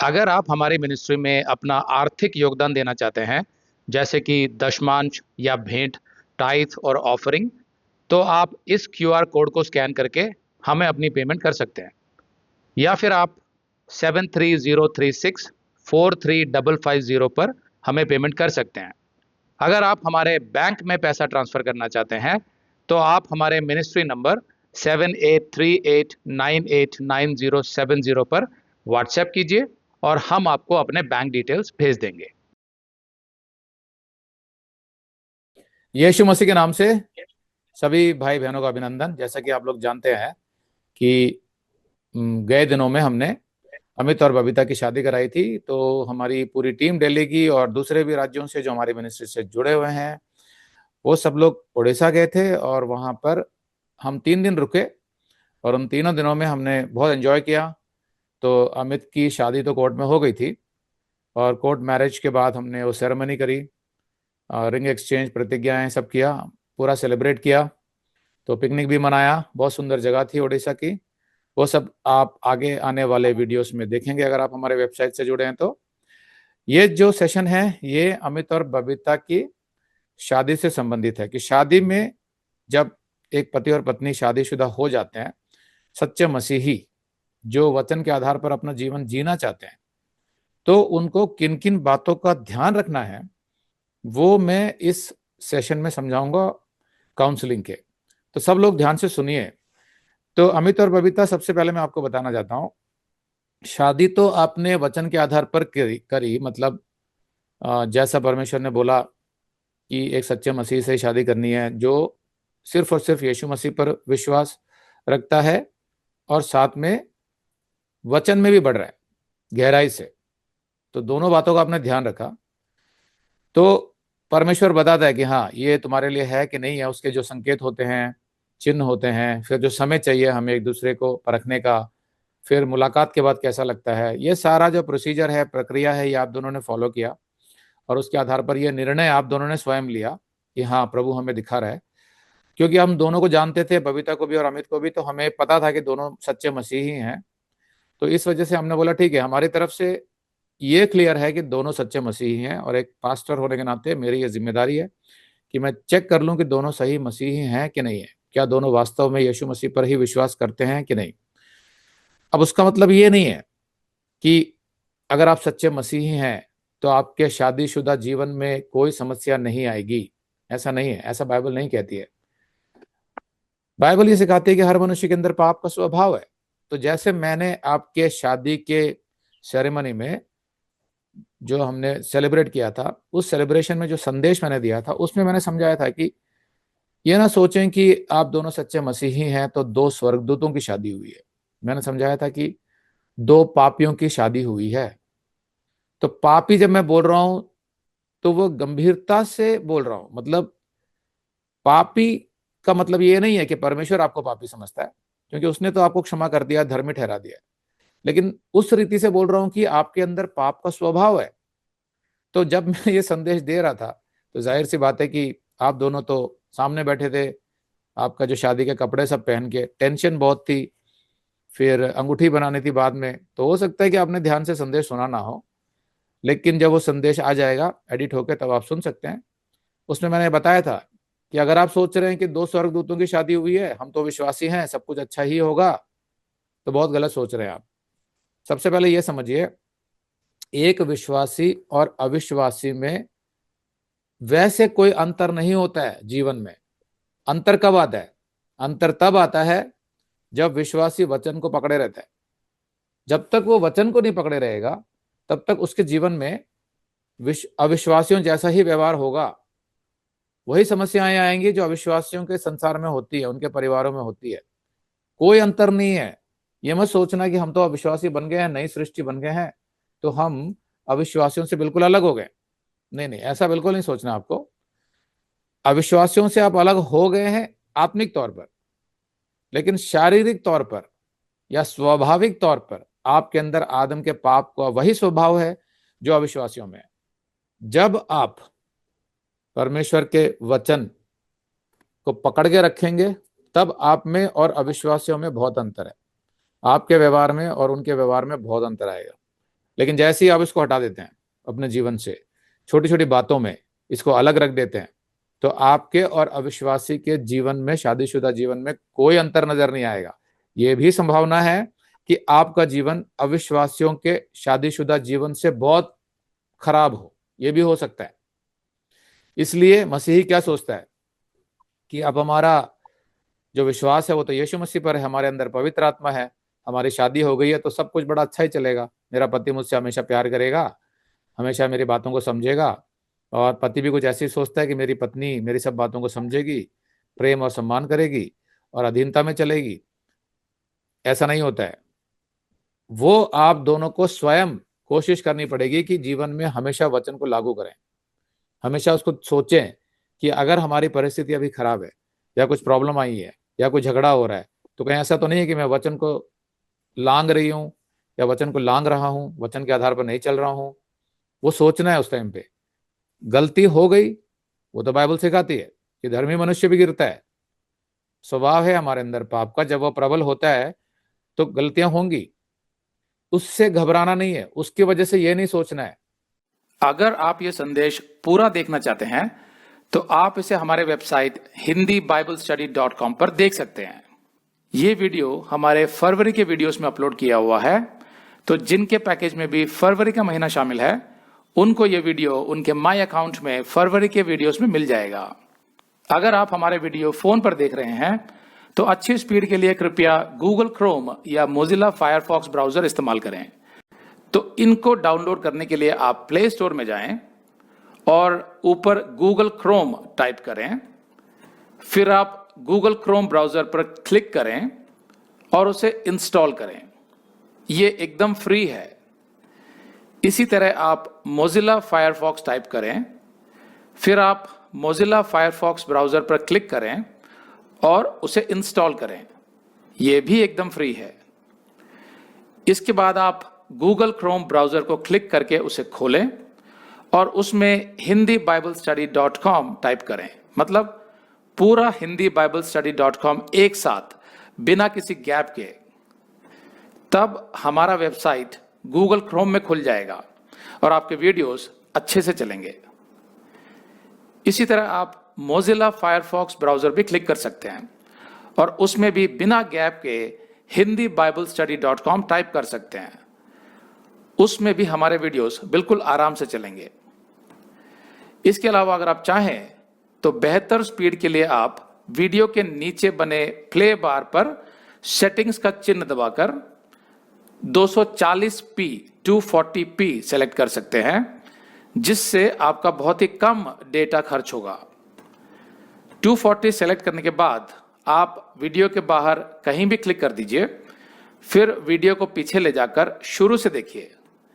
अगर आप हमारी मिनिस्ट्री में अपना आर्थिक योगदान देना चाहते हैं, जैसे कि दशमांश या भेंट, टाइथ और ऑफरिंग, तो आप इस क्यूआर कोड को स्कैन करके हमें अपनी पेमेंट कर सकते हैं। या फिर आप 7303643550 पर हमें पेमेंट कर सकते हैं। अगर आप हमारे बैंक में पैसा ट्रांसफर करना चाहते हैं, तो आप हमारे मिनिस्ट्री नंबर 7838989070 पर व्हाट्सएप कीजिए और हम आपको अपने बैंक डिटेल्स भेज देंगे। यीशु मसीह के नाम से सभी भाई बहनों का अभिनंदन। जैसा कि आप लोग जानते हैं कि गए दिनों में हमने अमित और बबीता की शादी कराई थी, तो हमारी पूरी टीम दिल्ली की और दूसरे भी राज्यों से जो हमारी मिनिस्ट्री से जुड़े हुए हैं, वो सब लोग उड़ीसा गए थे और वहां पर हम 3 दिन रुके और उन 3 दिनों में हमने बहुत एंजॉय किया। तो अमित की शादी तो कोर्ट में हो गई थी और कोर्ट मैरिज के बाद हमने वो सेरेमनी करी, रिंग एक्सचेंज, प्रतिज्ञाएं सब किया, पूरा सेलिब्रेट किया। तो पिकनिक भी मनाया, बहुत सुंदर जगह थी उड़ीसा की। वो सब आप आगे आने वाले वीडियोस में देखेंगे अगर आप हमारे वेबसाइट से जुड़े हैं तो। ये जो सेशन है ये अमित और बबीता की शादी से संबंधित है कि शादी में जब एक पति और पत्नी शादीशुदा हो जाते हैं, सच्चे मसीही जो वचन के आधार पर अपना जीवन जीना चाहते हैं, तो उनको किन किन बातों का ध्यान रखना है वो मैं इस सेशन में समझाऊंगा काउंसलिंग के। तो सब लोग ध्यान से सुनिए। तो अमित और बबीता, सबसे पहले मैं आपको बताना चाहता हूं, शादी तो आपने वचन के आधार पर करी, मतलब जैसा परमेश्वर ने बोला कि एक सच्चे मसीह से ही शादी करनी है जो सिर्फ और सिर्फ यीशु मसीह पर विश्वास रखता है और साथ में वचन में भी बढ़ रहा है गहराई से। तो दोनों बातों का आपने ध्यान रखा। तो परमेश्वर बताता है कि हाँ ये तुम्हारे लिए है कि नहीं है, उसके जो संकेत होते हैं, चिन्ह होते हैं, फिर जो समय चाहिए हमें एक दूसरे को परखने का, फिर मुलाकात के बाद कैसा लगता है, ये सारा जो प्रोसीजर है, प्रक्रिया है, ये आप दोनों ने फॉलो किया और उसके आधार पर ये निर्णय आप दोनों ने स्वयं लिया कि हाँ प्रभु हमें दिखा रहा है। क्योंकि हम दोनों को जानते थे, बबीता को भी और अमित को भी, तो हमें पता था कि दोनों सच्चे मसीही हैं। तो इस वजह से हमने बोला ठीक है, हमारी तरफ से ये क्लियर है कि दोनों सच्चे मसीही हैं और एक पास्टर होने के नाते मेरी ये जिम्मेदारी है कि मैं चेक कर लूं कि दोनों सही मसीही हैं कि नहीं है, क्या दोनों वास्तव में यीशु मसीह पर ही विश्वास करते हैं कि नहीं। अब उसका मतलब ये नहीं है कि अगर आप सच्चे मसीही हैं तो आपके शादीशुदा जीवन में कोई समस्या नहीं आएगी। ऐसा नहीं है, ऐसा बाइबल नहीं कहती है। बाइबल ये सिखाती है कि हर मनुष्य के अंदर पाप का स्वभाव है। तो जैसे मैंने आपके शादी के सेरेमनी में जो हमने सेलिब्रेट किया था, उस सेलिब्रेशन में जो संदेश मैंने दिया था उसमें मैंने समझाया था कि ये ना सोचें कि आप दोनों सच्चे मसीही हैं तो दो स्वर्गदूतों की शादी हुई है। मैंने समझाया था कि दो पापियों की शादी हुई है। तो पापी जब मैं बोल रहा हूं तो वो गंभीरता से बोल रहा हूं, मतलब पापी का मतलब ये नहीं है कि परमेश्वर आपको पापी समझता है, क्योंकि उसने तो आपको क्षमा कर दिया, धर्मी ठहरा दिया। लेकिन उस रीति से बोल रहा हूं कि आपके अंदर पाप का स्वभाव है। तो जब मैं ये संदेश दे रहा था तो जाहिर सी बात है कि आप दोनों तो सामने बैठे थे, आपका जो शादी के कपड़े सब पहन के, टेंशन बहुत थी, फिर अंगूठी बनानी थी बाद में, तो हो सकता है कि आपने ध्यान से संदेश सुना ना हो। लेकिन जब वो संदेश आ जाएगा एडिट होकर तब आप सुन सकते हैं। उसमें मैंने बताया था कि अगर आप सोच रहे हैं कि दो स्वर्गदूतों की शादी हुई है, हम तो विश्वासी हैं, सब कुछ अच्छा ही होगा, तो बहुत गलत सोच रहे हैं आप। सबसे पहले ये समझिए, एक विश्वासी और अविश्वासी में वैसे कोई अंतर नहीं होता है जीवन में। अंतर कब आता है? अंतर तब आता है जब विश्वासी वचन को पकड़े रहता है। जब तक वो वचन को नहीं पकड़े रहेगा तब तक उसके जीवन में अविश्वासियों जैसा ही व्यवहार होगा। वही समस्याएं आएंगी जो अविश्वासियों के संसार में होती है, उनके परिवारों में होती है। कोई अंतर नहीं है। ये मत सोचना कि हम तो अविश्वासी बन गए हैं, नई सृष्टि बन गए हैं, तो हम अविश्वासियों से बिल्कुल अलग हो गए। नहीं नहीं, ऐसा बिल्कुल नहीं सोचना आपको। अविश्वासियों से आप अलग हो गए हैं आत्मिक तौर पर, लेकिन शारीरिक तौर पर या स्वाभाविक तौर पर आपके अंदर आदम के पाप का वही स्वभाव है जो अविश्वासियों में है। जब आप परमेश्वर के वचन को पकड़ के रखेंगे तब आप में और अविश्वासियों में बहुत अंतर है। आपके व्यवहार में और उनके व्यवहार में बहुत अंतर आएगा। लेकिन जैसे ही आप इसको हटा देते हैं अपने जीवन से, छोटी छोटी बातों में इसको अलग रख देते हैं, तो आपके और अविश्वासी के जीवन में, शादीशुदा जीवन में कोई अंतर नजर नहीं आएगा। ये भी संभावना है कि आपका जीवन अविश्वासियों के शादीशुदा जीवन से बहुत खराब हो, ये भी हो सकता है। इसलिए मसीही क्या सोचता है कि अब हमारा जो विश्वास है वो तो यीशु मसीह पर है, हमारे अंदर पवित्र आत्मा है, हमारी शादी हो गई है तो सब कुछ बड़ा अच्छा ही चलेगा, मेरा पति मुझसे हमेशा प्यार करेगा, हमेशा मेरी बातों को समझेगा। और पति भी कुछ ऐसे ही सोचता है कि मेरी पत्नी मेरी सब बातों को समझेगी, प्रेम और सम्मान करेगी और अधीनता में चलेगी। ऐसा नहीं होता है। वो आप दोनों को स्वयं कोशिश करनी पड़ेगी कि जीवन में हमेशा वचन को लागू करें, हमेशा उसको सोचें कि अगर हमारी परिस्थिति अभी खराब है या कुछ प्रॉब्लम आई है या कोई झगड़ा हो रहा है, तो कहीं ऐसा तो नहीं है कि मैं वचन को लांग रही हूं या वचन को लांग रहा हूं, वचन के आधार पर नहीं चल रहा हूं। वो सोचना है उस टाइम पे। गलती हो गई, वो तो बाइबल सिखाती है कि धर्मी मनुष्य भी गिरता है, स्वभाव है हमारे अंदर पाप का, जब वो प्रबल होता है तो गलतियां होंगी, उससे घबराना नहीं है, उसकी वजह से ये नहीं सोचना है। अगर आप ये संदेश पूरा देखना चाहते हैं तो आप इसे हमारे वेबसाइट hindiiblestudy.com पर देख सकते हैं। ये वीडियो हमारे फरवरी के वीडियोस में अपलोड किया हुआ है, तो जिनके पैकेज में भी फरवरी का महीना शामिल है उनको ये वीडियो उनके माई अकाउंट में फरवरी के वीडियोस में मिल जाएगा। अगर आप हमारे वीडियो फोन पर देख रहे हैं तो अच्छी स्पीड के लिए कृपया गूगल क्रोम या मोजिला फायरफॉक्स ब्राउजर इस्तेमाल करें। तो इनको डाउनलोड करने के लिए आप प्ले स्टोर में जाएं और ऊपर गूगल क्रोम टाइप करें, फिर आप गूगल क्रोम ब्राउजर पर क्लिक करें और उसे इंस्टॉल करें। ये एकदम फ्री है। इसी तरह आप मोजिला फायरफॉक्स टाइप करें, फिर आप मोजिला फायरफॉक्स ब्राउजर पर क्लिक करें और उसे इंस्टॉल करें। यह भी एकदम फ्री है। इसके बाद आप गूगल क्रोम ब्राउजर को क्लिक करके उसे खोलें और उसमें hindiiblestudy.com टाइप करें, मतलब पूरा hindiiblestudy.com एक साथ बिना किसी गैप के। तब हमारा वेबसाइट गूगल क्रोम में खुल जाएगा और आपके वीडियोस अच्छे से चलेंगे। इसी तरह आप मोजिला फायरफॉक्स ब्राउजर भी क्लिक कर सकते हैं और उसमें भी बिना गैप के hindiiblestudy.com टाइप कर सकते हैं। उसमें भी हमारे वीडियोस बिल्कुल आराम से चलेंगे। इसके अलावा अगर आप चाहें तो बेहतर स्पीड के लिए आप वीडियो के नीचे बने प्ले बार पर सेटिंग्स का चिन्ह दबाकर 240p 240p सेलेक्ट कर सकते हैं, जिससे आपका बहुत ही कम डेटा खर्च होगा। 240 सेलेक्ट करने के बाद आप वीडियो के बाहर कहीं भी क्लिक कर दीजिए, फिर वीडियो को पीछे ले जाकर शुरू से देखिए।